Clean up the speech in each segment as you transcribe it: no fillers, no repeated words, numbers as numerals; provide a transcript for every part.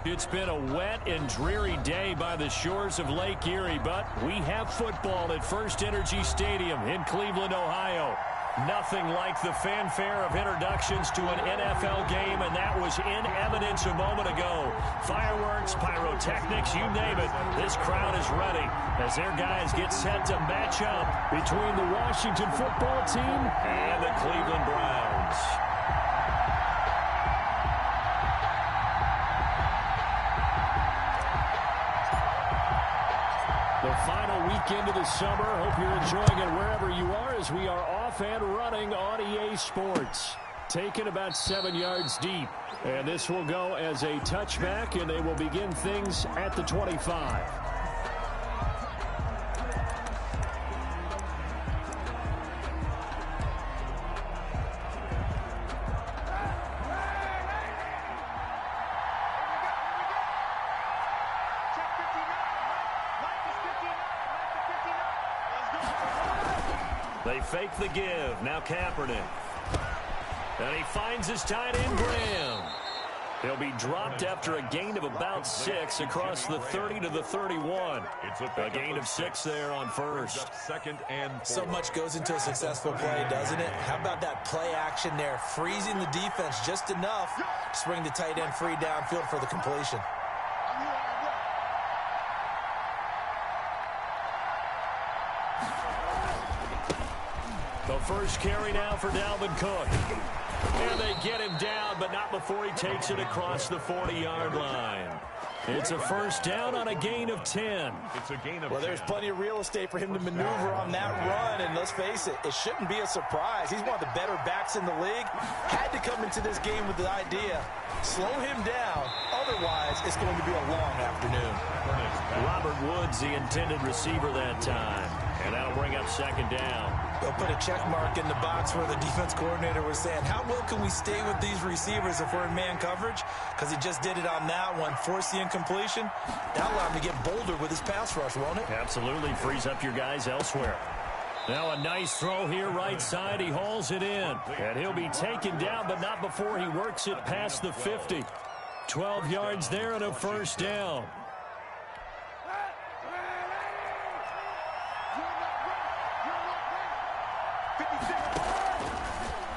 It's been a wet and dreary day by the shores of Lake Erie, but we have football at First Energy Stadium in Cleveland, Ohio. Nothing like the fanfare of introductions to an NFL game, and that was in evidence a moment ago. Fireworks, pyrotechnics, you name it. This crowd is ready as their guys get set to match up between the Washington football team and the Cleveland Browns. The final weekend of the summer. Hope you're enjoying it wherever you are as we are off and running on EA Sports. Taken about 7 yards deep. And this will go as a touchback, and they will begin things at the 25. They fake the give. Now Kaepernick. And he finds his tight end, Graham. He'll be dropped after a gain of about 6 across the 30 to the 31. A gain of 6 there on first. So much goes into a successful play, doesn't it? How about that play action there? Freezing the defense just enough to bring the tight end free downfield for the completion. The first carry now for Dalvin Cook. And they get him down, but not before he takes it across the 40-yard line. It's a first down on a gain of 10. Well, there's plenty of real estate for him to maneuver on that run, and let's face it, it shouldn't be a surprise. He's one of the better backs in the league. Had to come into this game with the idea, slow him down, otherwise it's going to be a long afternoon. Robert Woods, the intended receiver that time. And that'll bring up second down. They'll put a check mark in the box where the defense coordinator was saying, how well can we stay with these receivers if we're in man coverage? Because he just did it on that one, forced the incompletion. That'll allow him to get bolder with his pass rush, won't it? Absolutely, frees up your guys elsewhere. Now a nice throw here right side. He hauls it in. And he'll be taken down, but not before he works it past the 50. 12 yards there and a first down.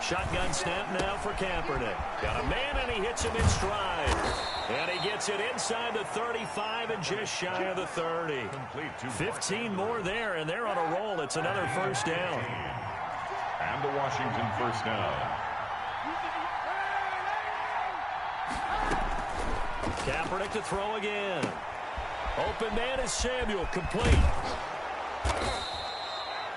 Shotgun snap now for Kaepernick. Got a man, and he hits him in stride. And he gets it inside the 35 and just shy of the 30. 15 more there, and they're on a roll. It's another first down. And the Washington first down. Kaepernick to throw again. Open man is Samuel, complete.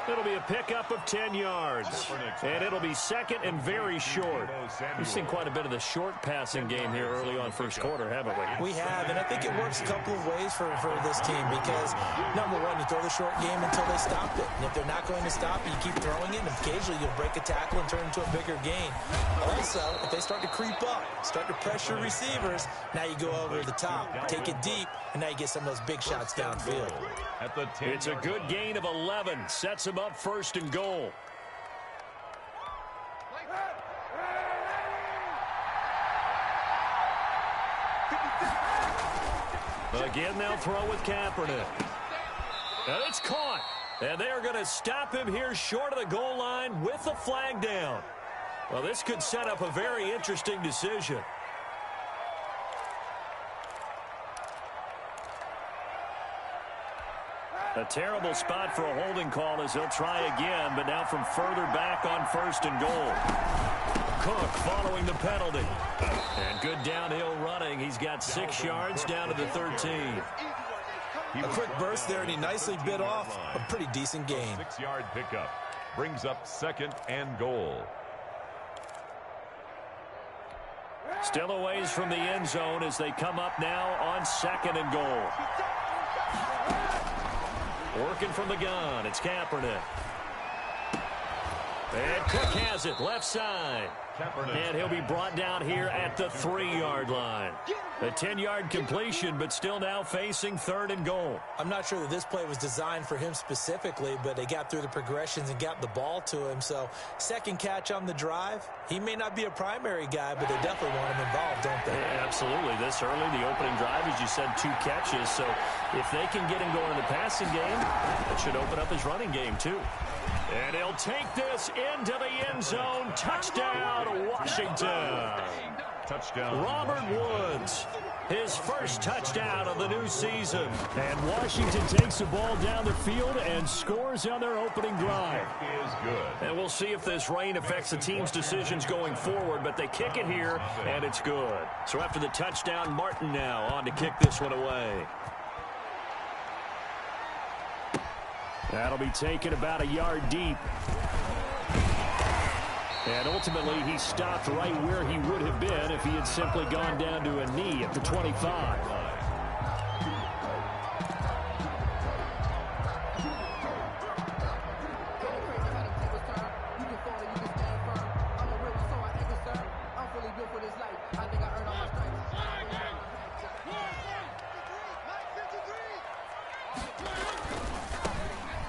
It'll be a pickup of 10 yards. And it'll be second and very short. We've seen quite a bit of the short passing game here early on first quarter, haven't we? We have, and I think it works a couple of ways for this team because, number one, you throw the short game until they stop it. And if they're not going to stop it, you keep throwing it, and occasionally you'll break a tackle and turn it into a bigger gain. Also, if they start to creep up, start to pressure receivers, now you go over the top, take it deep, and now you get some of those big shots downfield. It's a good gain of 11. Sets him up first and goal. Again, they'll throw with Kaepernick. And it's caught. And they're going to stop him here short of the goal line with the flag down. Well, this could set up a very interesting decision. A terrible spot for a holding call as he'll try again, but now from further back on first and goal. Cook following the penalty. And good downhill running. He's got 6 yards down to the 13. A quick burst there, and he nicely bit off a pretty decent gain. 6-yard pickup brings up second and goal. Still a ways from the end zone as they come up now on second and goal. Working from the gun, it's Kaepernick. And Cook has it, left side. And he'll be brought down here at the 3-yard line. A 10-yard completion, but still now facing 3rd and goal. I'm not sure that this play was designed for him specifically, but they got through the progressions and got the ball to him. So, second catch on the drive. He may not be a primary guy, but they definitely want him involved, don't they? Yeah, absolutely. This early, the opening drive, as you said, 2 catches. So, if they can get him going in the passing game, that should open up his running game, too. And he'll take this into the end zone. Touchdown, Washington. Touchdown. Robert Woods, his first touchdown of the new season. And Washington takes the ball down the field and scores on their opening drive. Is good. And we'll see if this rain affects the team's decisions going forward, but they kick it here, and it's good. So after the touchdown, Martin now on to kick this one away. That'll be taken about a yard deep. And ultimately, he stopped right where he would have been if he had simply gone down to a knee at the 25.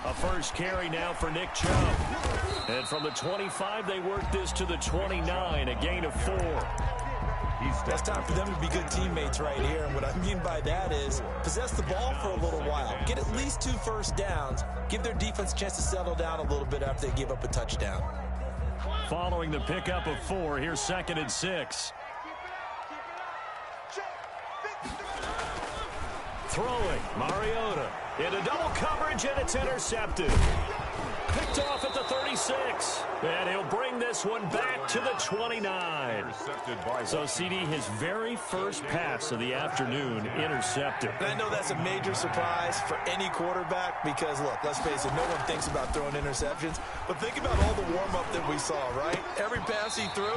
A first carry now for Nick Chubb. And from the 25, they work this to the 29, a gain of 4. It's time for them to be good teammates right here. And what I mean by that is possess the ball for a little while. Get at least 2 first downs. Give their defense a chance to settle down a little bit after they give up a touchdown. Following the pickup of 4, here's 2nd and 6. Throwing, Mariota into double coverage, and it's intercepted. Picked off at the 36. And he'll bring this one back to the 29. So, CD, his very first pass of the afternoon intercepted. And I know that's a major surprise for any quarterback because, look, let's face it, no one thinks about throwing interceptions. But think about all the warm-up that we saw, right? Every pass he threw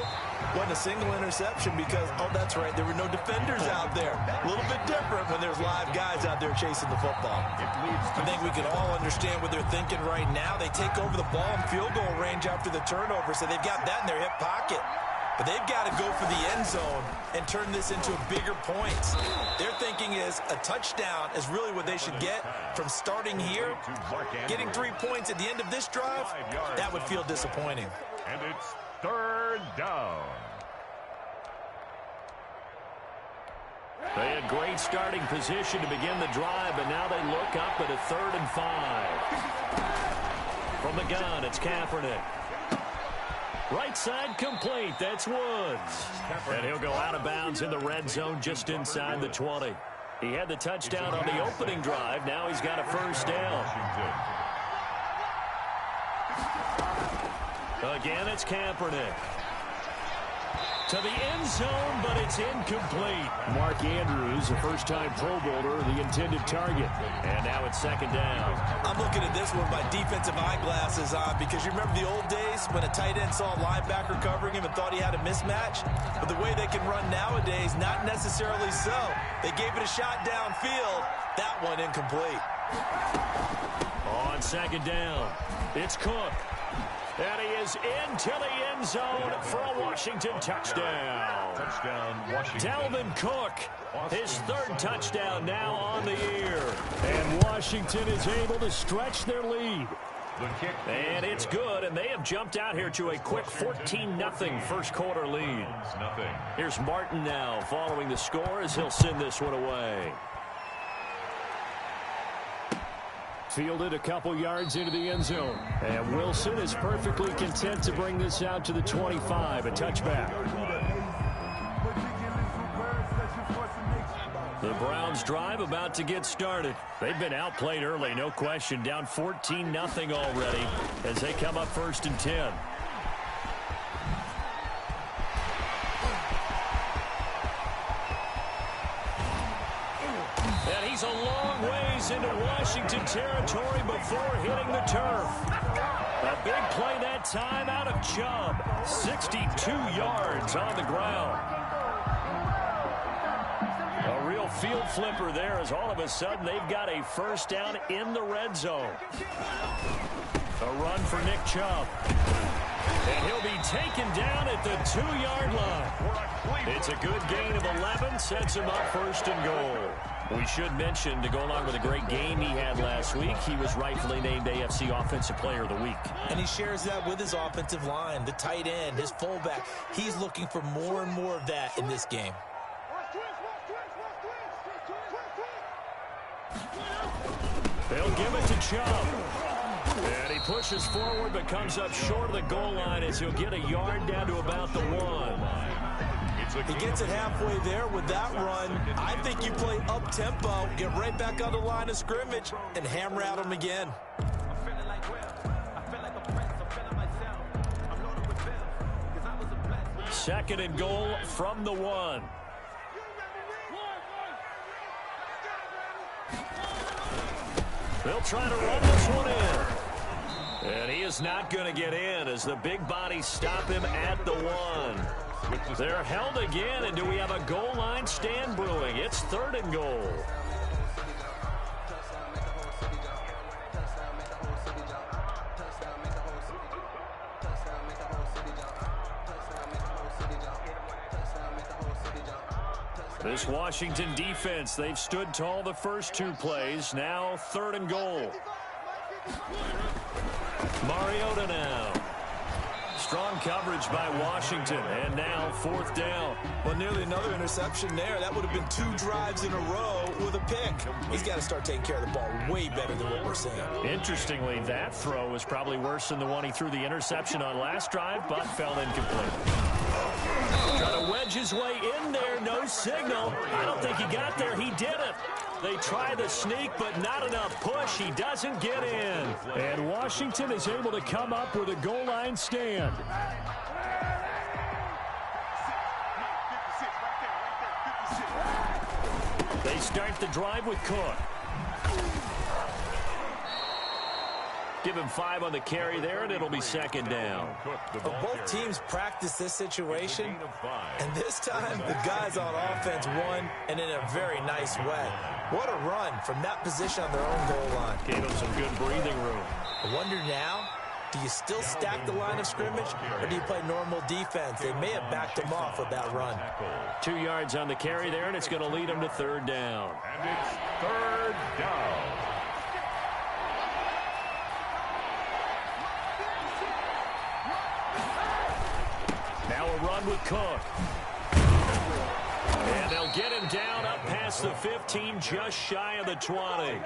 wasn't a single interception because, oh, that's right, there were no defenders out there. A little bit different when there's live guys out there chasing the football. I think we can all understand what they're thinking right now. They take over the ball in field goal range after the turnover, so they've got that in their hip pocket. But they've got to go for the end zone and turn this into bigger points. Their thinking is a touchdown is really what they should get from starting here. Getting 3 points at the end of this drive, that would feel disappointing. And it's 3rd down. They had great starting position to begin the drive, but now they look up at a 3rd and 5. From the gun, it's Kaepernick. Right side complete. That's Woods. And he'll go out of bounds in the red zone just inside the 20. He had the touchdown on the opening drive. Now he's got a first down. Again, it's Kaepernick. To the end zone, but it's incomplete. Mark Andrews, a first-time Pro Bowler, the intended target. And now it's 2nd down. I'm looking at this with my defensive eyeglasses on because you remember the old days when a tight end saw a linebacker covering him and thought he had a mismatch? But the way they can run nowadays, not necessarily so. They gave it a shot downfield. That one incomplete. On 2nd down, it's Cook. And he is into the end zone for a Washington touchdown. Touchdown, Washington. Dalvin Cook, his 3rd touchdown now on the year. And Washington is able to stretch their lead. And it's good, and they have jumped out here to a quick 14-0 first quarter lead. Here's Martin now following the score as he'll send this one away. Fielded a couple yards into the end zone. And Wilson is perfectly content to bring this out to the 25, a touchback. The Browns drive about to get started. They've been outplayed early, no question. Down 14-0 already as they come up 1st and 10. And he's a long ways into Washington territory before hitting the turf. A big play that time out of Chubb. 62 yards on the ground. A real field flipper there as all of a sudden they've got a first down in the red zone. A run for Nick Chubb. And he'll be taken down at the 2-yard line. It's a good gain of 11, sets him up first and goal. We should mention, to go along with a great game he had last week, he was rightfully named AFC Offensive Player of the Week. And he shares that with his offensive line, the tight end, his fullback. He's looking for more and more of that in this game. They'll give it to Chubb. And he pushes forward but comes up short of the goal line as he'll get a yard down to about the 1. He gets it halfway there with that run. I think you play up-tempo, get right back on the line of scrimmage, and hammer at him again. Second and goal from the 1. They'll try to run this one in. And he is not going to get in as the big bodies stop him at the 1. They're held again, and do we have a goal line stand brewing? It's third and goal. This Washington defense, they've stood tall the first 2 plays. Now third and goal. Mariota now. Strong coverage by Washington, and now fourth down. Well, nearly another interception there. That would have been 2 drives in a row with a pick. He's got to start taking care of the ball way better than what we're seeing. Interestingly, that throw was probably worse than the one he threw the interception on last drive, but fell incomplete. Trying to wedge his way in there, no signal. I don't think he got there. He did it. They try the sneak, but not enough push. He doesn't get in. And Washington is able to come up with a goal line stand. They start the drive with Cook. Give him 5 on the carry there, and it'll be second down. Both teams practice this situation, and this time the guys on offense won, and in a very nice way. What a run from that position on their own goal line. Gave them some good breathing room. I wonder now, do you still stack the line of scrimmage, or do you play normal defense? They may have backed him off with that run. 2 yards on the carry there, and it's going to lead him to third down. And it's third down. Now a run with Cook. And they'll get him down up past the 15, just shy of the 20.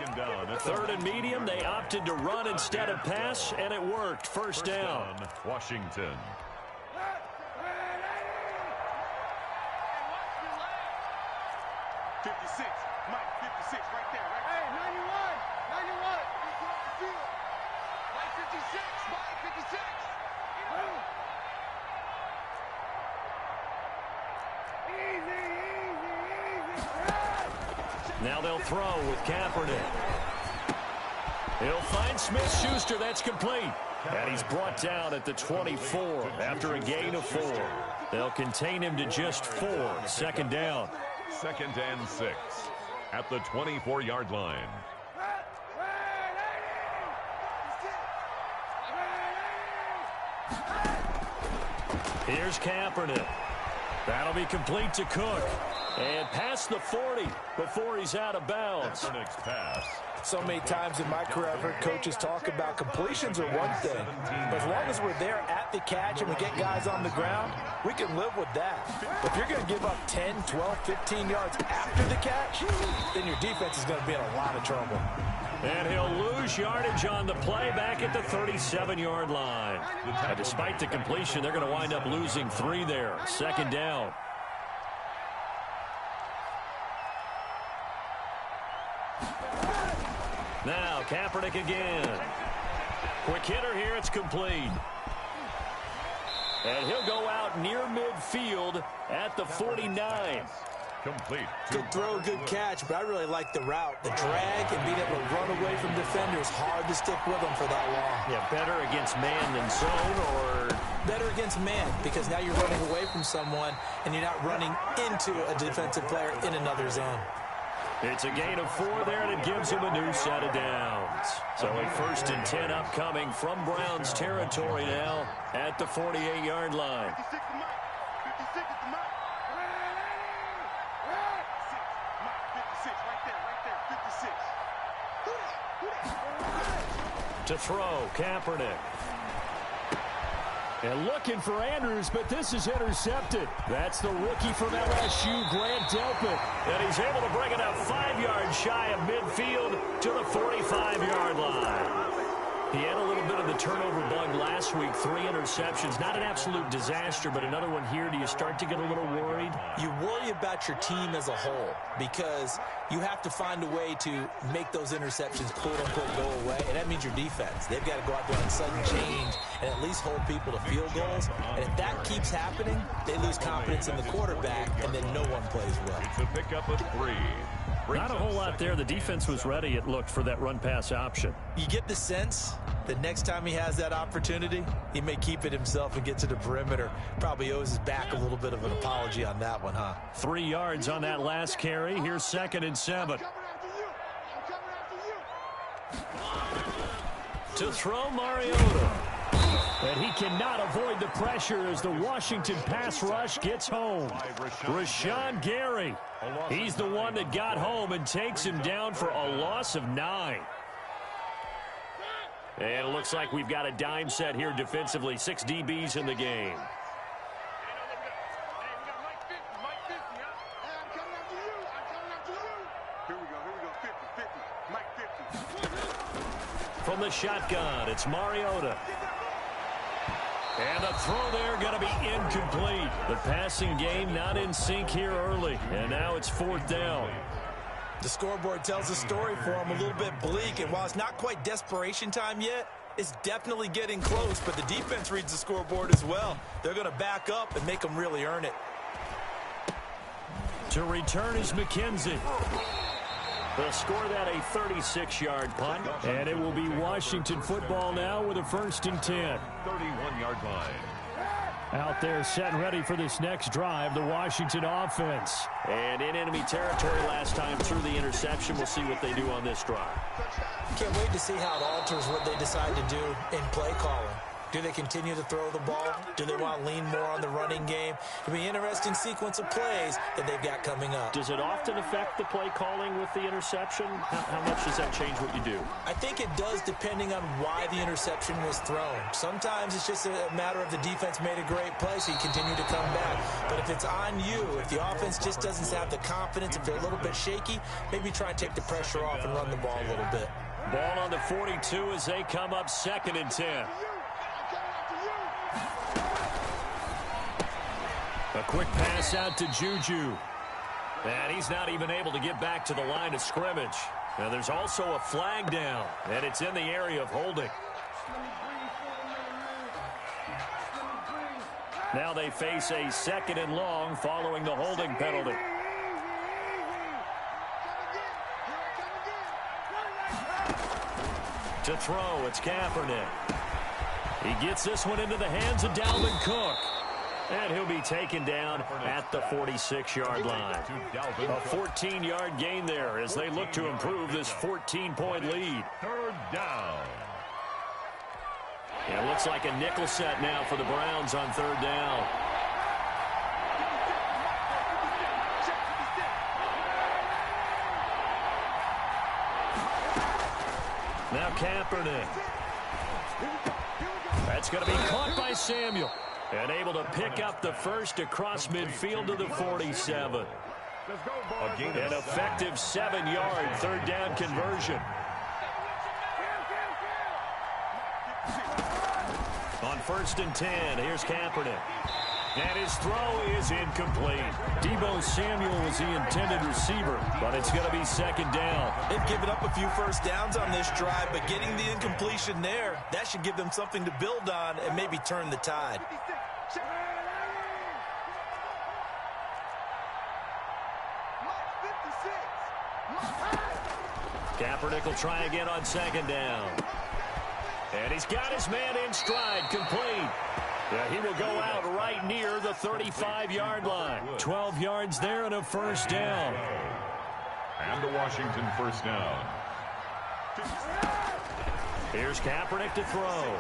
Third and medium, they opted to run instead of pass, and it worked. First down. Washington. Now they'll throw with Kaepernick. He'll find Smith-Schuster. That's complete. And he's brought down at the 24 after a gain of 4. They'll contain him to just 4. Second down. 2nd and 6 at the 24-yard line. Here's Kaepernick. That'll be complete to Cook. And past the 40 before he's out of bounds. Kaepernick's pass. So many times in my career, I've heard coaches talk about completions are one thing. But as long as we're there at the catch and we get guys on the ground, we can live with that. But if you're going to give up 10, 12, 15 yards after the catch, then your defense is going to be in a lot of trouble. And he'll lose yardage on the play back at the 37-yard line. And despite the completion, they're going to wind up losing 3 there. Second down. Now Kaepernick again. Quick hitter here. It's complete. And he'll go out near midfield at the 49. Complete. Good throw, good catch, but I really like the route. The drag and being able to run away from defenders, hard to stick with them for that long. Yeah, better against man than zone, or better against man, because now you're running away from someone and you're not running into a defensive player in another zone. It's a gain of 4 there, and it gives him a new set of downs. So a 1st and 10 upcoming from Browns territory now at the 48-yard line. To throw, Kaepernick. And looking for Andrews, but this is intercepted. That's the rookie from LSU, Grant Delpit. And he's able to bring it up 5 yards shy of midfield to the 45-yard line. He had a little bit of the turnover bug last week, 3 interceptions. Not an absolute disaster, but another one here. Do you start to get a little worried? You worry about your team as a whole because you have to find a way to make those interceptions quote-unquote go away, and that means your defense. They've got to go out there and sudden change and at least hold people to field goals. And if that keeps happening, they lose confidence in the quarterback, and then no one plays well. It's a pickup of 3. Not a whole lot there. The defense was ready, it looked, for that run-pass option. You get the sense that next time he has that opportunity, he may keep it himself and get to the perimeter. Probably owes his back a little bit of an apology on that one, huh? 3 yards on that last carry. Here's 2nd and 7. To throw, Mariota. And he cannot avoid the pressure as the Washington pass rush gets home. Rashawn Gary. He's the one that got home and takes him down for a loss of 9. And it looks like we've got a dime set here defensively. 6 DBs in the game. From the shotgun, it's Mariota. And the throw there going to be incomplete. The passing game not in sync here early. And now it's 4th down. The scoreboard tells a story for him, a little bit bleak. And while it's not quite desperation time yet, it's definitely getting close. But the defense reads the scoreboard as well. They're going to back up and make them really earn it. To return is McKenzie. They'll score that a 36-yard punt, and it will be Washington football now with a 1st and 10. 31-yard line. Out there set and ready for this next drive, the Washington offense. And in enemy territory last time through the interception. We'll see what they do on this drive. Can't wait to see how it alters what they decide to do in play calling. Do they continue to throw the ball? Do they want to lean more on the running game? It'll be an interesting sequence of plays that they've got coming up. Does it often affect the play calling with the interception? How much does that change what you do? I think it does depending on why the interception was thrown. Sometimes it's just a matter of the defense made a great play, so you continue to come back. But if it's on you, if the offense just doesn't have the confidence, if they're a little bit shaky, maybe try and take the pressure off and run the ball a little bit. Ball on the 42 as they come up 2nd and 10. A quick pass out to Juju. And he's not even able to get back to the line of scrimmage. Now there's also a flag down, and it's in the area of holding. Now they face a 2nd and long following the holding penalty. To throw, it's Kaepernick. He gets this one into the hands of Dalvin Cook. And he'll be taken down at the 46-yard line. A 14-yard gain there as they look to improve this 14-point lead. 3rd down. And it looks like a nickel set now for the Browns on 3rd down. Now Kaepernick. That's going to be caught by Samuel. And able to pick up the 1st across midfield to the 47. An effective 7-yard 3rd down conversion. On 1st and 10, here's Kaepernick. And his throw is incomplete. Deebo Samuel was the intended receiver, but it's going to be 2nd down. They've given up a few first downs on this drive, but getting the incompletion there, that should give them something to build on and maybe turn the tide. Kaepernick will try again on 2nd down. And he's got his man in stride, complete. Yeah, he will go out right near the 35-yard line. 12 yards there and a 1st down. And a Washington first down. Here's Kaepernick to throw.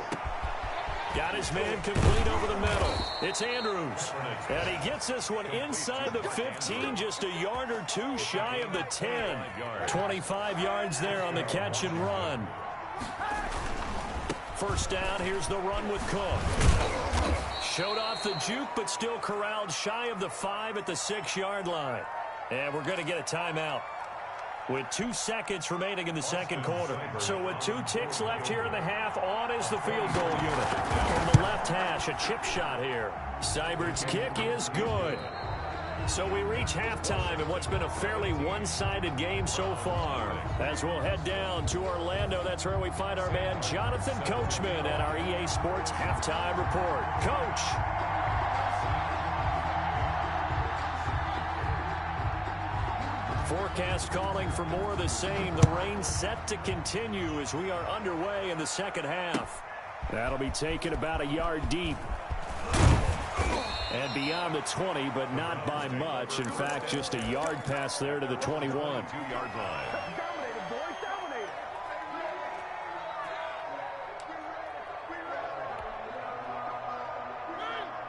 Got his man complete over the middle. It's Andrews. And he gets this one inside the 15, just a yard or two shy of the 10. 25 yards there on the catch and run. First down, here's the run with Cook. Showed off the juke, but still corralled shy of the 5 at the 6-yard line. And we're going to get a timeout with 2 seconds remaining in the second quarter. So with 2 ticks left here in the half, on is the field goal unit. From the left hash, a chip shot here. Seibert's kick is good. So we reach halftime in what's been a fairly one-sided game so far. As we'll head down to Orlando, that's where we find our man Jonathan Coachman at our EA Sports Halftime Report. Coach. Forecast calling for more of the same. The rain set to continue as we are underway in the second half. That'll be taken about a yard deep. And beyond the 20, but not by much. In fact, just a yard pass there to the 21. 2-yard line.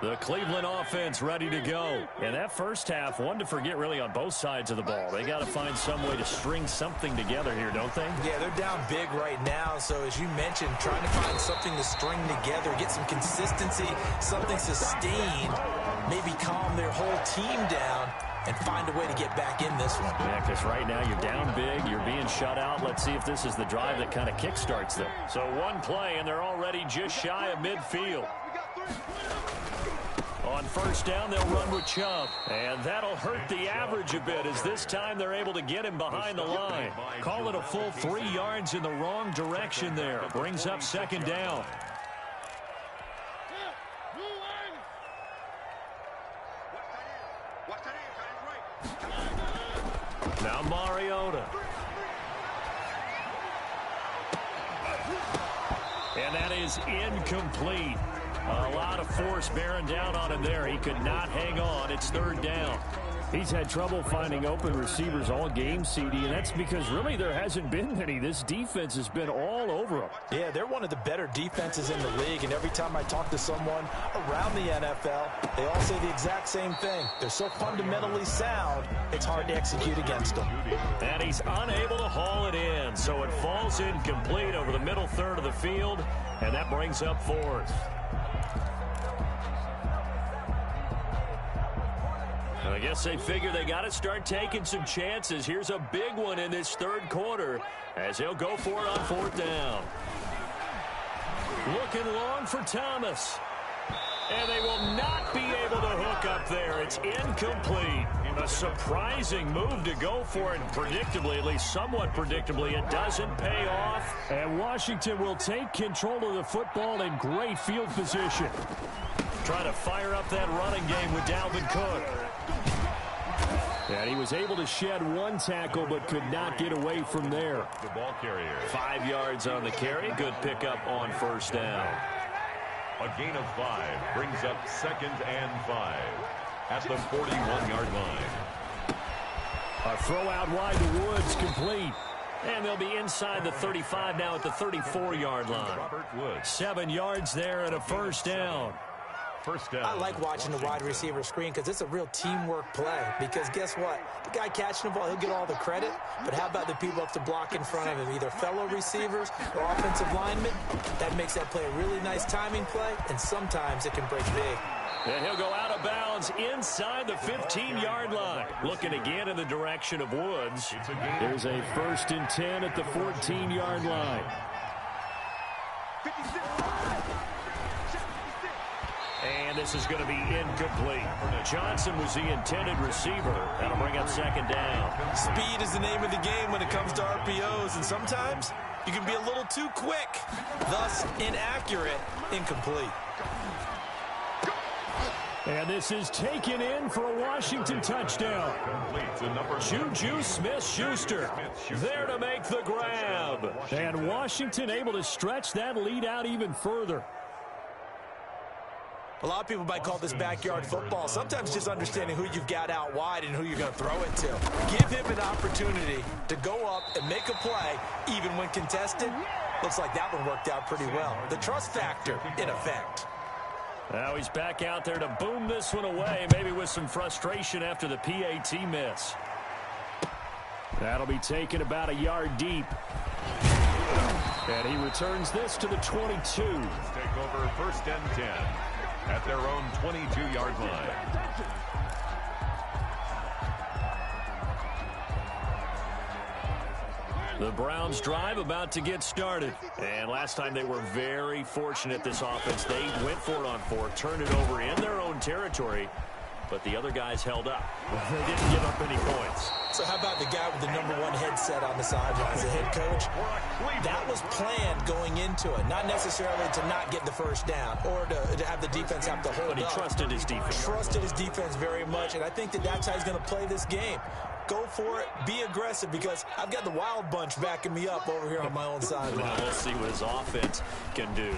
The Cleveland offense ready to go. And that first half, one to forget really on both sides of the ball. They got to find some way to string something together here, don't they? Yeah, they're down big right now. So as you mentioned, trying to find something to string together, get some consistency, something sustained, maybe calm their whole team down and find a way to get back in this one. Yeah, because right now you're down big, you're being shut out. Let's see if this is the drive that kind of kickstarts them. So one play, and they're already just shy of midfield. On first down, they'll run with Chubb. And that'll hurt the average a bit as this time they're able to get him behind the line. Call it a full 3 yards in the wrong direction there. Brings up second down. Now Mariota. And that is incomplete. A lot of force bearing down on him there. He could not hang on. It's third down. He's had trouble finding open receivers all game, CD, and that's because really there hasn't been many. This defense has been all over him. Yeah, they're one of the better defenses in the league, and every time I talk to someone around the NFL, they all say the exact same thing. They're so fundamentally sound, it's hard to execute against them. And he's unable to haul it in, so it falls incomplete over the middle third of the field, and that brings up fourth. I guess they figure they got to start taking some chances. Here's a big one in this third quarter as he'll go for it on fourth down. Looking long for Thomas. And they will not be able to hook up there. It's incomplete. A surprising move to go for it. Predictably, at least somewhat predictably, it doesn't pay off. And Washington will take control of the football in great field position. Trying to fire up that running game with Dalvin Cook. And he was able to shed one tackle but could not get away from there. The ball carrier. 5 yards on the carry. Good pickup on first down. A gain of 5 brings up 2nd and 5 at the 41-yard line. A throw out wide to Woods, complete. And they'll be inside the 35 now at the 34-yard line. Robert Woods. 7 yards there and a first down. First down. I like watching the wide receiver screen because it's a real teamwork play. Because guess what? The guy catching the ball, he'll get all the credit. But how about the people up to block in front of him, either fellow receivers or offensive linemen? That makes that play a really nice timing play, and sometimes it can break big. And he'll go out of bounds inside the 15-yard line. Looking again in the direction of Woods. There's a 1st and 10 at the 14-yard line. And this is going to be incomplete. Johnson was the intended receiver. That'll bring up second down. Speed is the name of the game when it comes to RPOs, and sometimes you can be a little too quick. Thus, inaccurate, incomplete. And this is taken in for a Washington touchdown. Juju Smith-Schuster there to make the grab. And Washington able to stretch that lead out even further. A lot of people might call this backyard football. Sometimes just understanding who you've got out wide and who you're going to throw it to. Give him an opportunity to go up and make a play, even when contested. Looks like that one worked out pretty well. The trust factor in effect. Now he's back out there to boom this one away, maybe with some frustration after the PAT miss. That'll be taken about a yard deep. And he returns this to the 22. Take over 1st and 10 at their own 22-yard line. The Browns drive about to get started. And last time they were very fortunate, this offense. They went for it on 4, turned it over in their own territory, but the other guys held up. They didn't give up any points. So how about the guy with the #1 headset on the sidelines, the head coach? That was planned going into it, not necessarily to not get the first down or to have the defense have to hold up. But he trusted his defense. Trusted his defense very much, and I think that's how he's going to play this game. Go for it, be aggressive, because I've got the wild bunch backing me up over here on my own sideline. We'll see what his offense can do.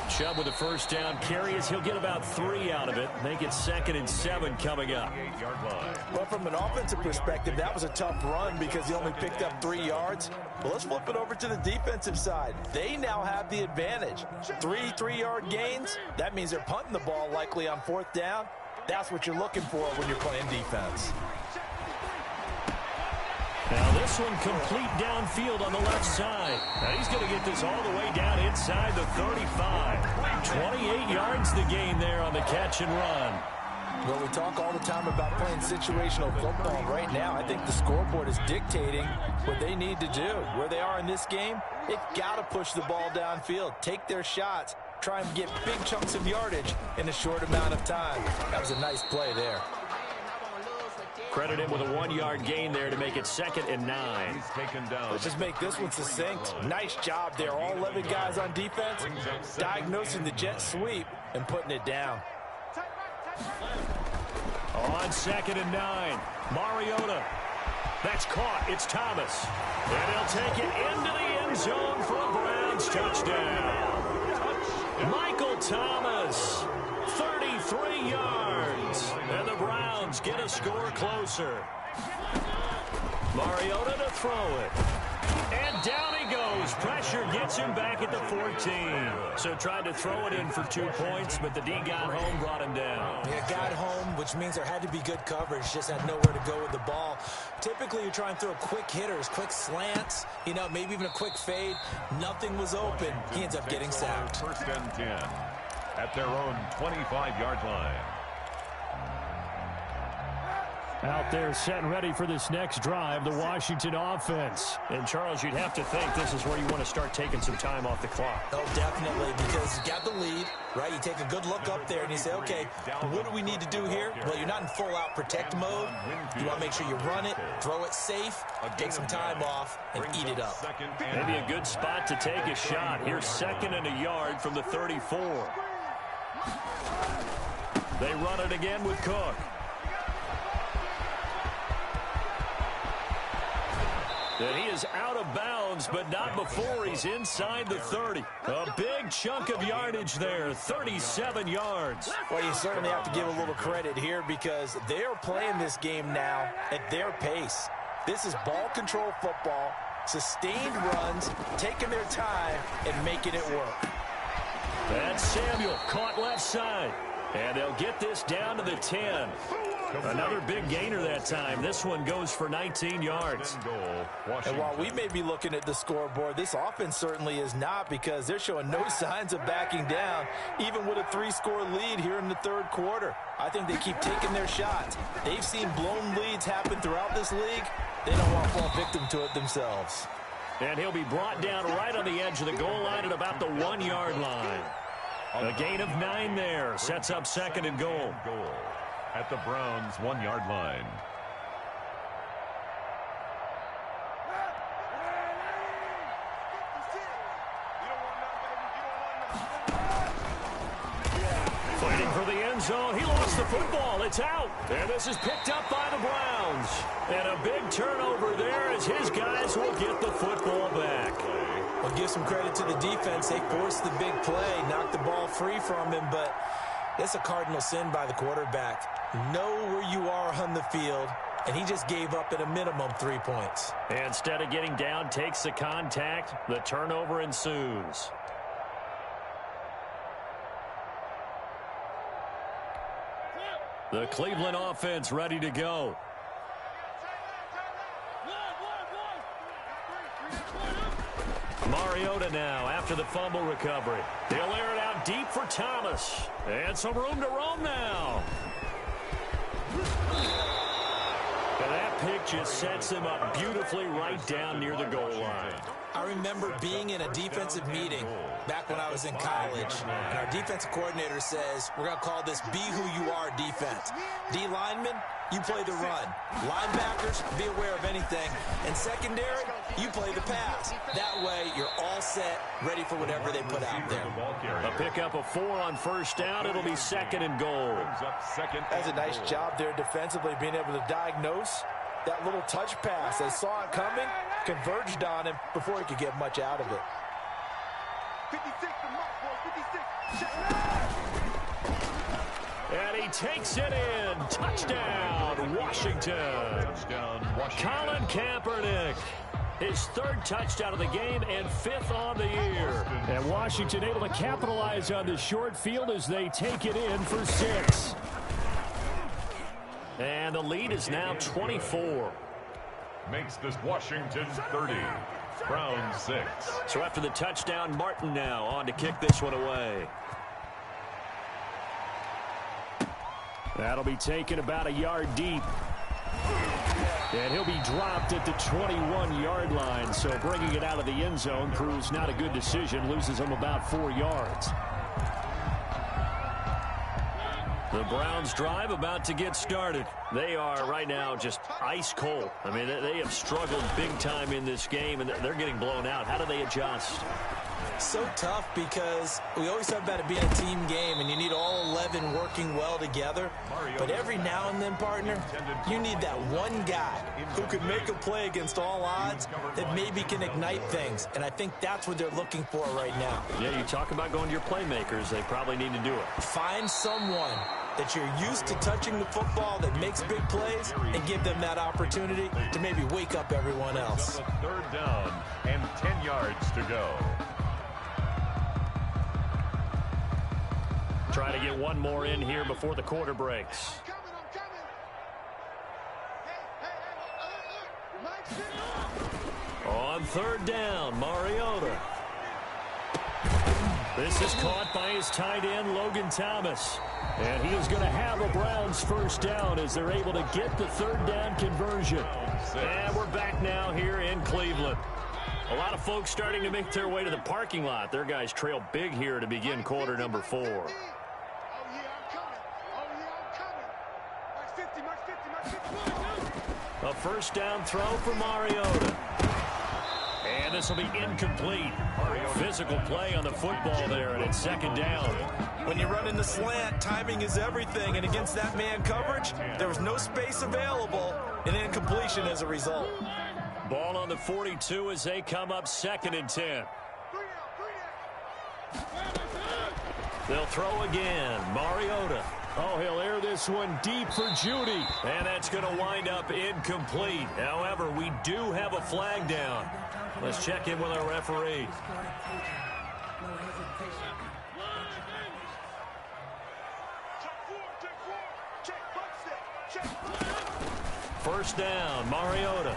Chubb with a first down carry as he'll get about 3 out of it. Make it 2nd and 7 coming up. Well, from an offensive perspective, that was a tough run because he only picked up 3 yards. Well, let's flip it over to the defensive side. They now have the advantage. 3 3-yard gains. That means they're punting the ball likely on 4th down. That's what you're looking for when you're playing defense. Now this one complete downfield on the left side. Now he's going to get this all the way down inside the 35. 28 yards the gain there on the catch and run. Well, we talk all the time about playing situational football. Right now, I think the scoreboard is dictating what they need to do. Where they are in this game, they've got to push the ball downfield, take their shots, try and get big chunks of yardage in a short amount of time. That was a nice play there. Credit him with a 1-yard gain there to make it 2nd and 9. He's taken down. Let's just make this one succinct. Nice job there. All 11 guys on defense diagnosing the jet sweep and putting it down. On 2nd and 9, Mariota. That's caught. It's Thomas. And he'll take it into the end zone for a Browns touchdown. Michael Thomas, 33 yards. And the Browns get a score closer. Mariota to throw it. And down he goes. Pressure gets him back at the 14. So tried to throw it in for 2 points, but the D got home, brought him down. Yeah, got home, which means there had to be good coverage. Just had nowhere to go with the ball. Typically, you try and throw quick hitters, quick slants, you know, maybe even a quick fade. Nothing was open. He ends up getting sacked. 1st and 10 at their own 25-yard line. Out there set and ready for this next drive, the Washington offense. And, Charles, you'd have to think this is where you want to start taking some time off the clock. Oh, definitely, because you got the lead, right? You take a good look up there and you say, okay, what do we need to do here? Well, you're not in full-out protect mode. You want to make sure you run it, throw it safe, take some time off, and eat it up. Maybe a good spot to take a shot. Here's 2nd and a yard from the 34. They run it again with Cook. And he is out of bounds, but not before he's inside the 30. A big chunk of yardage there, 37 yards. Well, you certainly have to give a little credit here because they're playing this game now at their pace. This is ball control football, sustained runs, taking their time and making it work. That's Samuel, caught left side. And they'll get this down to the 10. Another big gainer that time. This one goes for 19 yards. And while we may be looking at the scoreboard, this offense certainly is not because they're showing no signs of backing down, even with a 3-score lead here in the 3rd quarter. I think they keep taking their shots. They've seen blown leads happen throughout this league. They don't want to fall victim to it themselves. And he'll be brought down right on the edge of the goal line at about the 1-yard line. A gain of 9 there. Sets up 2nd and goal. At the Browns' 1-yard line. Fighting for the end zone. He lost the football. It's out. And this is picked up by the Browns. And a big turnover there as his guys will get the football back. Well, give some credit to the defense. They forced the big play, knocked the ball free from him, but it's a cardinal sin by the quarterback. Know where you are on the field, and he just gave up at a minimum 3 points. Instead of getting down, takes the contact. The turnover ensues. The Cleveland offense ready to go. Mariota now after the fumble recovery. They'll air it out deep for Thomas. And some room to roam now. And that pick just sets him up beautifully right down near the goal line. I remember being in a defensive meeting back when I was in college, and our defensive coordinator says, we're going to call this be who you are defense. D linemen, you play the run. Linebackers, be aware of anything. And secondary, you play the pass. That way, you're all set, ready for whatever they put out there. A pickup of 4 on first down. It'll be second and goal. That's a nice job there defensively, being able to diagnose that little touch pass. They saw it coming, converged on him before he could get much out of it. 56 to Mark, boy, 56. And he takes it in. Touchdown, Washington. Colin Kaepernick. His 3rd touchdown of the game and 5th on the year. And Washington able to capitalize on the short field as they take it in for 6. And the lead is now 24. Makes this Washington 30. Browns 6. So after the touchdown, Martin now on to kick this one away. That'll be taken about a yard deep. And he'll be dropped at the 21-yard line. So bringing it out of the end zone proves not a good decision. Loses him about 4 yards. The Browns drive about to get started. They are right now just ice cold. I mean, they have struggled big time in this game, and they're getting blown out. How do they adjust? So tough because we always talk about it being a team game, and you need all 11 working well together. But every now and then, partner, you need that one guy who can make a play against all odds that maybe can ignite things. And I think that's what they're looking for right now. Yeah, you talk about going to your playmakers. They probably need to do it. Find someone that you're used to touching the football that makes big plays and give them that opportunity to maybe wake up everyone else. 3rd down and 10 yards to go. Try to get one more in here before the quarter breaks. On 3rd down, Mariota. This is caught by his tight end, Logan Thomas. And he is going to have a Browns 1st down as they're able to get the 3rd down conversion. And we're back now here in Cleveland. A lot of folks starting to make their way to the parking lot. Their guys trail big here to begin quarter number 4. A 1st down throw for Mariota. And this will be incomplete. Physical play on the football there, and it's 2nd down. When you run in the slant, timing is everything, and against that man coverage, there was no space available, and incompletion as a result. Ball on the 42 as they come up 2nd and 10. They'll throw again. Mariota. Oh, he'll air this one deep for Judy. And that's going to wind up incomplete. However, we do have a flag down. Let's check in with our referee. First down, Mariota.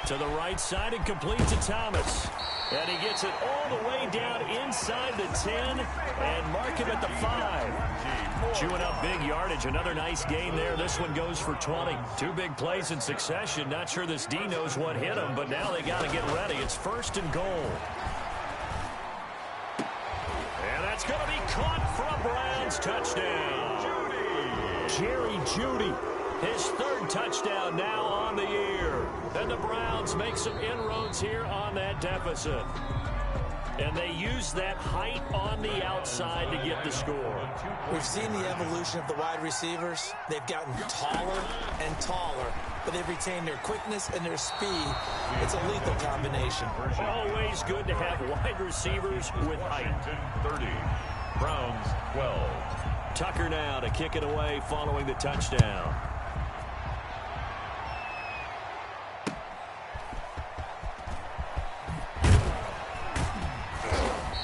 To the right side and complete to Thomas. And he gets it all the way down inside the 10 and mark him at the 5. Chewing up big yardage. Another nice gain there. This one goes for 20. 2 big plays in succession. Not sure this D knows what hit him, but now they got to get ready. It's 1st and goal. And that's going to be caught for a Browns touchdown. Jerry Jeudy. His 3rd touchdown now on the year. And the Browns make some inroads here on that deficit. And they use that height on the outside to get the score. We've seen the evolution of the wide receivers. They've gotten taller and taller, but they've retained their quickness and their speed. It's a lethal combination. Always good to have wide receivers with height. 30, Browns 12. Tucker now to kick it away following the touchdown.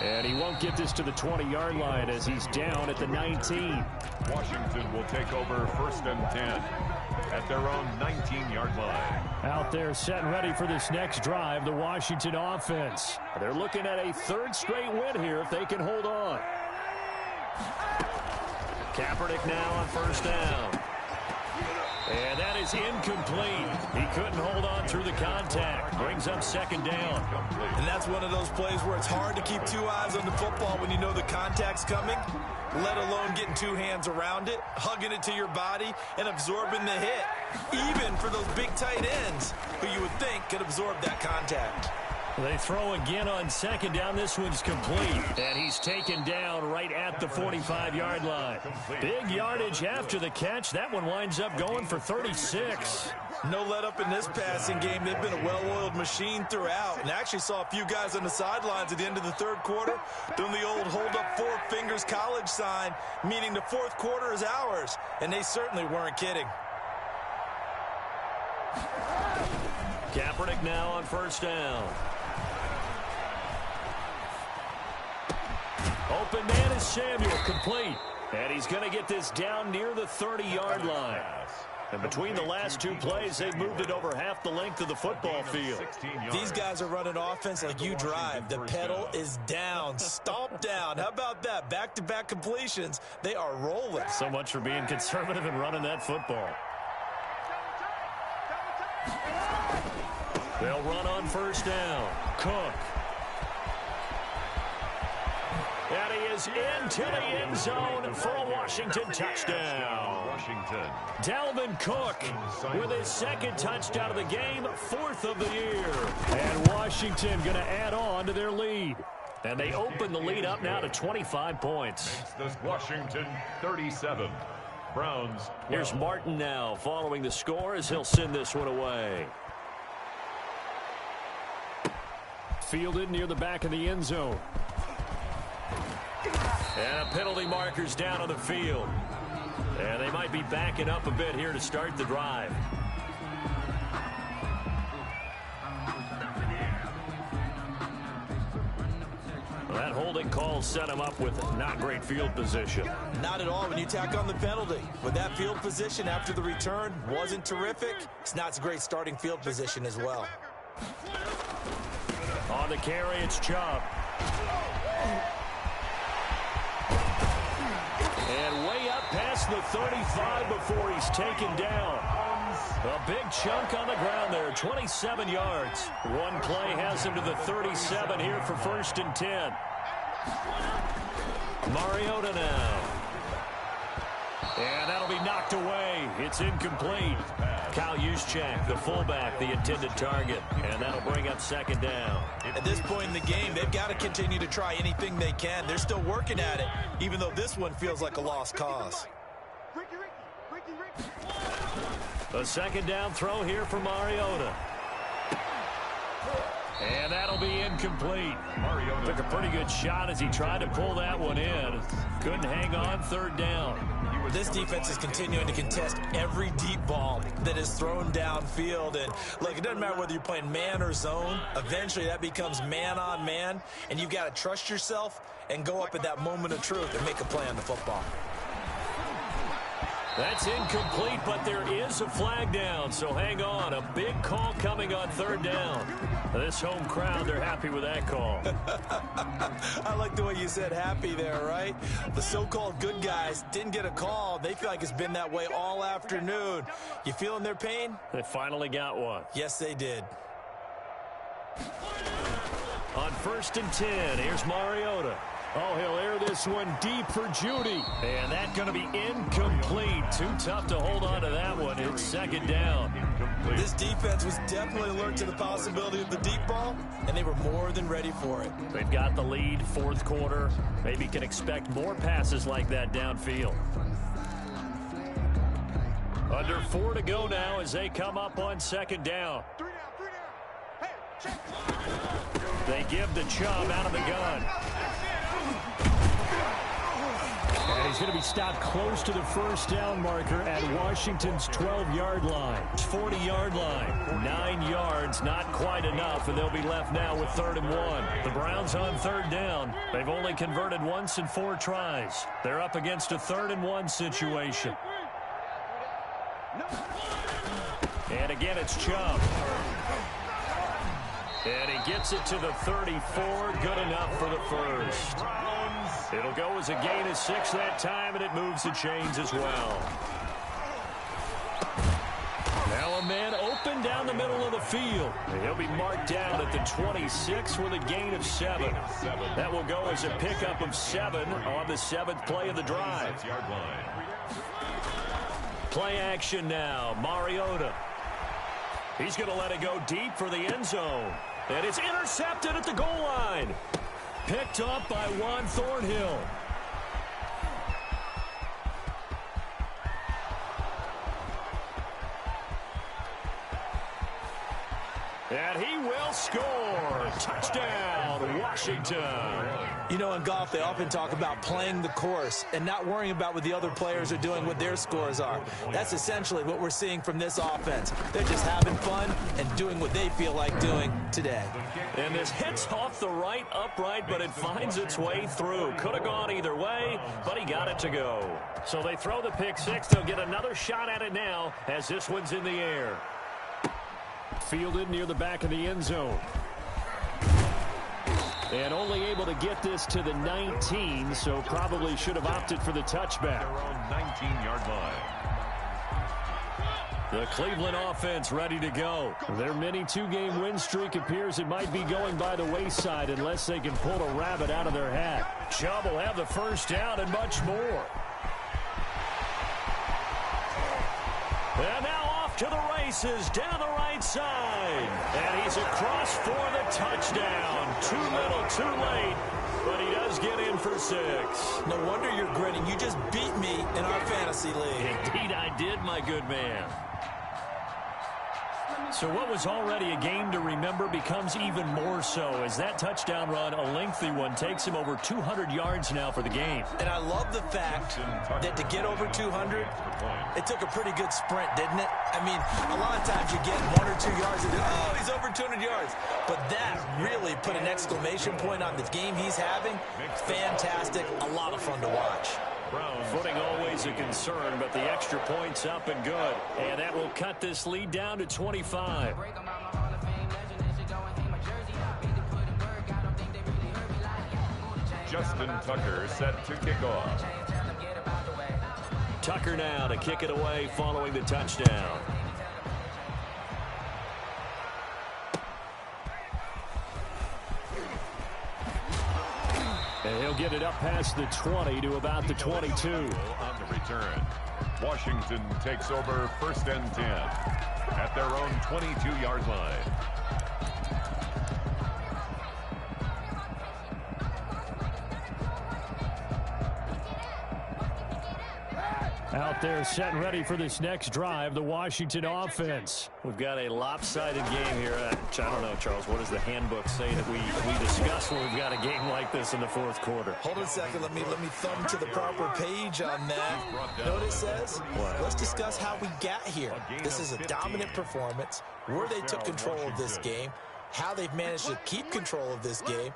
And he won't get this to the 20-yard line as he's down at the 19. Washington will take over 1st and 10 at their own 19-yard line. Out there set and ready for this next drive, the Washington offense. They're looking at a 3rd straight win here if they can hold on. Kaepernick now on 1st down. And that is incomplete. He couldn't hold on through the contact. Brings up 2nd down. And that's one of those plays where it's hard to keep 2 eyes on the football when you know the contact's coming, let alone getting 2 hands around it, hugging it to your body, and absorbing the hit, even for those big tight ends who you would think could absorb that contact. They throw again on 2nd down. This one's complete. And he's taken down right at the 45-yard line. Big yardage after the catch. That one winds up going for 36. No let up in this passing game. They've been a well-oiled machine throughout. And actually saw a few guys on the sidelines at the end of the 3rd quarter doing the old hold up 4 fingers college sign, meaning the 4th quarter is ours. And they certainly weren't kidding. Kaepernick now on 1st down. Open man is Samuel, complete. And he's going to get this down near the 30-yard line. And between the last 2 plays, they've moved it over half the length of the football field. These guys are running offense like you drive. The pedal is down, stomp down. How about that? Back-to-back completions. They are rolling. So much for being conservative and running that football. They'll run on 1st down. Cook. And he is into the end zone for a Washington touchdown. Washington. Dalvin Cook with his 2nd touchdown of the game, 4th of the year. And Washington going to add on to their lead. And they open the lead up now to 25 points. It's the Washington 37. Browns 12. Here's Martin now following the score as he'll send this one away. Fielded near the back of the end zone. And a penalty marker's down on the field. And they might be backing up a bit here to start the drive. That holding call set him up with not great field position. Not at all when you tack on the penalty. But that field position after the return wasn't terrific. It's not a great starting field position as well. On the carry, it's Chubb. And way up past the 35 before he's taken down. A big chunk on the ground there, 27 yards. One play has him to the 37 here for 1st and 10. Mariota now. And that'll be knocked away. It's incomplete. Kyle Juszczyk, the fullback, the intended target. And that'll bring up 2nd down. At this point in the game, they've got to continue to try anything they can. They're still working at it, even though this one feels like a lost cause. A 2nd down throw here for Mariota. And that'll be incomplete. Mariota took a pretty good shot as he tried to pull that one in. Couldn't hang on, 3rd down. This defense is continuing to contest every deep ball that is thrown downfield. And look, it doesn't matter whether you're playing man or zone. Eventually that becomes man on man. And you've got to trust yourself and go up at that moment of truth and make a play on the football. That's incomplete, but there is a flag down, so hang on. A big call coming on 3rd down. This home crowd, they're happy with that call. I like the way you said happy there, right? The so-called good guys didn't get a call. They feel like it's been that way all afternoon. You feeling their pain? They finally got one. Yes, they did. On 1st and 10, here's Mariota. Oh, he'll air this one deep for Judy. And that's going to be incomplete. Too tough to hold on to that one. It's second down. This defense was definitely alert to the possibility of the deep ball, and they were more than ready for it. They've got the lead, fourth quarter. Maybe can expect more passes like that downfield. Under 4 to go now as they come up on second down. 3 down, 3 down. Hey, check. They give the Chubb out of the gun. And he's going to be stopped close to the first down marker at Washington's 12-yard line. 40-yard line. 9 yards, not quite enough, and they'll be left now with 3rd and 1. The Browns on 3rd down. They've only converted once in 4 tries. They're up against a 3rd and 1 situation. And again, it's Chubb. And he gets it to the 34. Good enough for the first. It'll go as a gain of 6 that time, and it moves the chains as well. Now a man open down the middle of the field. He'll be marked down at the 26 with a gain of 7. That will go as a pickup of 7 on the 7th play of the drive. Play action now. Mariota. He's going to let it go deep for the end zone. And it's intercepted at the goal line. Picked up by Juan Thornhill. And he will score. Touchdown, Washington. You know, in golf, they often talk about playing the course and not worrying about what the other players are doing, what their scores are. That's essentially what we're seeing from this offense. They're just having fun and doing what they feel like doing today. And this hits off the right upright, but it finds its way through. Could have gone either way, but he got it to go. So they throw the pick 6. They'll get another shot at it now as this one's in the air. Fielded near the back of the end zone. And only able to get this to the 19, so probably should have opted for the touchback. Around 19-yard line. The Cleveland offense ready to go. Their mini 2-game win streak appears it might be going by the wayside unless they can pull a rabbit out of their hat. Chubb will have the first down and much more. And now off to the races down the right side. And he's across for the touchdown. Too little, too late. But he does get in for 6. No wonder you're grinning. You just beat me in our fantasy league. Indeed I did, my good man. So what was already a game to remember becomes even more so as that touchdown run, a lengthy one, takes him over 200 yards now for the game. And I love the fact that to get over 200, it took a pretty good sprint, didn't it? I mean, a lot of times you get 1 or 2 yards and oh, he's over 200 yards. But that really put an exclamation point on the game he's having. Fantastic. A lot of fun to watch. Footing always a concern, but the extra point's up and good. And that will cut this lead down to 25. Justin Tucker set to kick off. Tucker now to kick it away following the touchdown. And he'll get it up past the 20 to about the 22. On the return, Washington takes over 1st and 10 at their own 22-yard line. Out there set and ready for this next drive, the Washington offense. We've got a lopsided game here. I don't know, Charles, what does the handbook say that we discuss when we've got a game like this in the 4th quarter? Hold on a second. Let me thumb to the proper page on that. You know what it says? What? Let's discuss how we got here. This is a dominant performance, where they took control of this game, how they've managed to keep control of this game,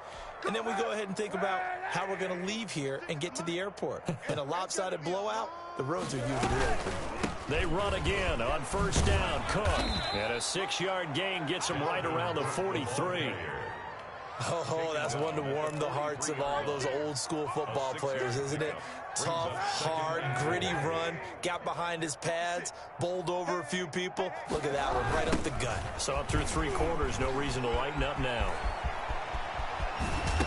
and then we go ahead and think about how we're going to leave here and get to the airport. In a lopsided blowout, the roads are usually open. They run again on 1st down. Cook. And a 6-yard gain gets him right around the 43. Oh, that's one to warm the hearts of all those old school football players, isn't it? Tough, hard, gritty run. Got behind his pads, bowled over a few people. Look at that one, right up the gut. So up through 3 quarters, no reason to lighten up now.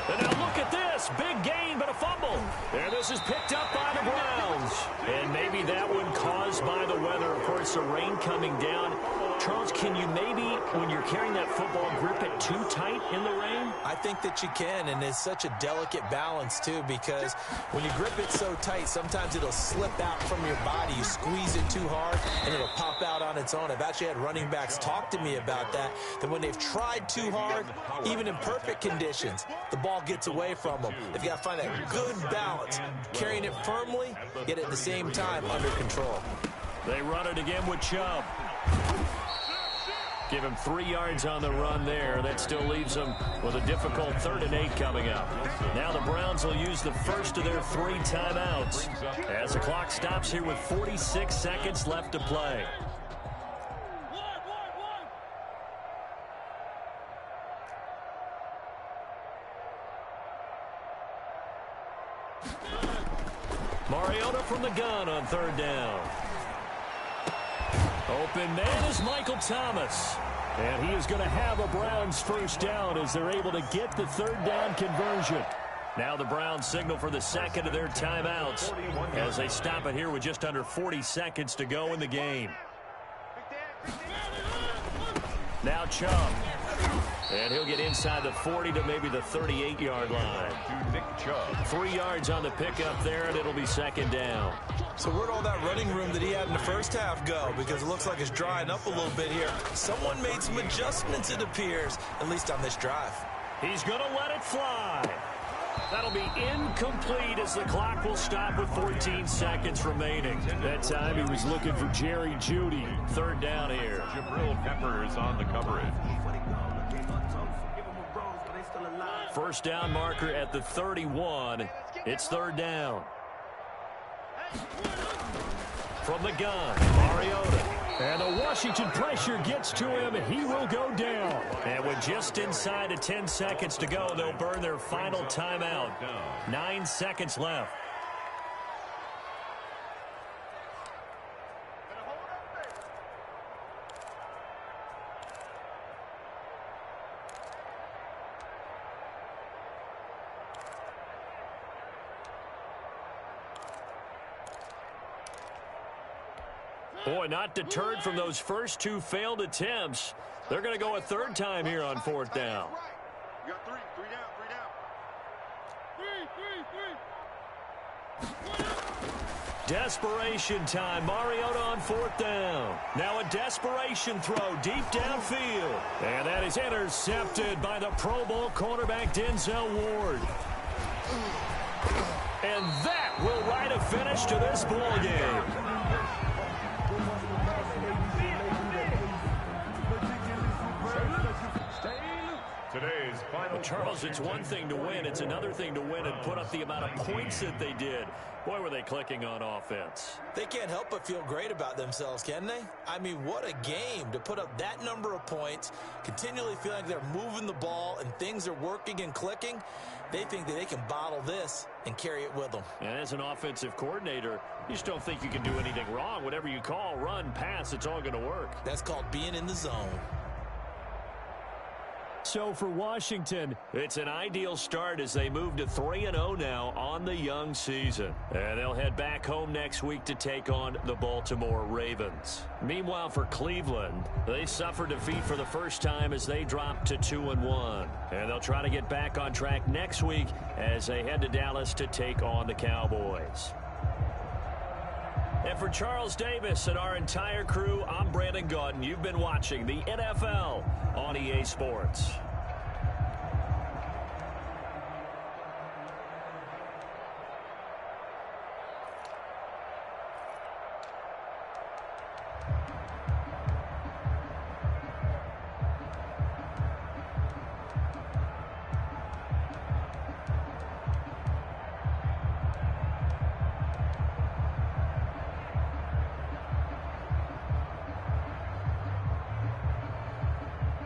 And now look at this. Thomas, big gain, but a fumble. And this is picked up by the Browns. And maybe that one caused by the weather. Of course, the rain coming down. Charles, can you maybe, when you're carrying that football, grip it too tight in the rain? I think that you can, and it's such a delicate balance, too, because when you grip it so tight, sometimes it'll slip out from your body. You squeeze it too hard, and it'll pop out on its own. I've actually had running backs talk to me about that when they've tried too hard, even in perfect conditions, the ball gets away from them. They've got to find a good balance, carrying it firmly, yet at the same time under control. They run it again with Chubb. Give him 3 yards on the run there. That still leaves them with a difficult 3rd and 8 coming up. Now the Browns will use the first of their 3 timeouts as the clock stops here with 46 seconds left to play. Mariota from the gun on 3rd down. Open man is Michael Thomas. And he is going to have a Browns first down as they're able to get the 3rd down conversion. Now the Browns signal for the second of their timeouts as they stop it here with just under 40 seconds to go in the game. Now Chubb. And he'll get inside the 40 to maybe the 38-yard line. 3 yards on the pickup there, and it'll be 2nd down. So where'd all that running room that he had in the first half go? Because it looks like it's drying up a little bit here. Someone made some adjustments, it appears, at least on this drive. He's going to let it fly. That'll be incomplete as the clock will stop with 14 seconds remaining. That time he was looking for Jerry Jeudy. 3rd down here. Jabril Peppers on the coverage. First down marker at the 31. It's 3rd down. From the gun, Mariota. And the Washington pressure gets to him. He will go down. And with just inside of 10 seconds to go, they'll burn their final timeout. 9 seconds left. Boy, not deterred from those first 2 failed attempts. They're going to go a 3rd time here on 4th down. You got 3 down. Desperation time. Mariota on 4th down. Now a desperation throw deep downfield. And that is intercepted by the Pro Bowl cornerback Denzel Ward. And that will write a finish to this ball game. Today's final. Charles, it's one thing to win. It's another thing to win and put up the amount of points that they did. Boy, were they clicking on offense. They can't help but feel great about themselves, can they? I mean, what a game to put up that number of points, continually feel like they're moving the ball and things are working and clicking. They think that they can bottle this and carry it with them. And as an offensive coordinator, you just don't think you can do anything wrong. Whatever you call, run, pass, it's all going to work. That's called being in the zone. So for Washington, it's an ideal start as they move to 3-0 now on the young season. And they'll head back home next week to take on the Baltimore Ravens. Meanwhile, for Cleveland, they suffered defeat for the first time as they dropped to 2-1. And they'll try to get back on track next week as they head to Dallas to take on the Cowboys. And for Charles Davis and our entire crew, I'm Brandon Gaudin. You've been watching the NFL on EA Sports.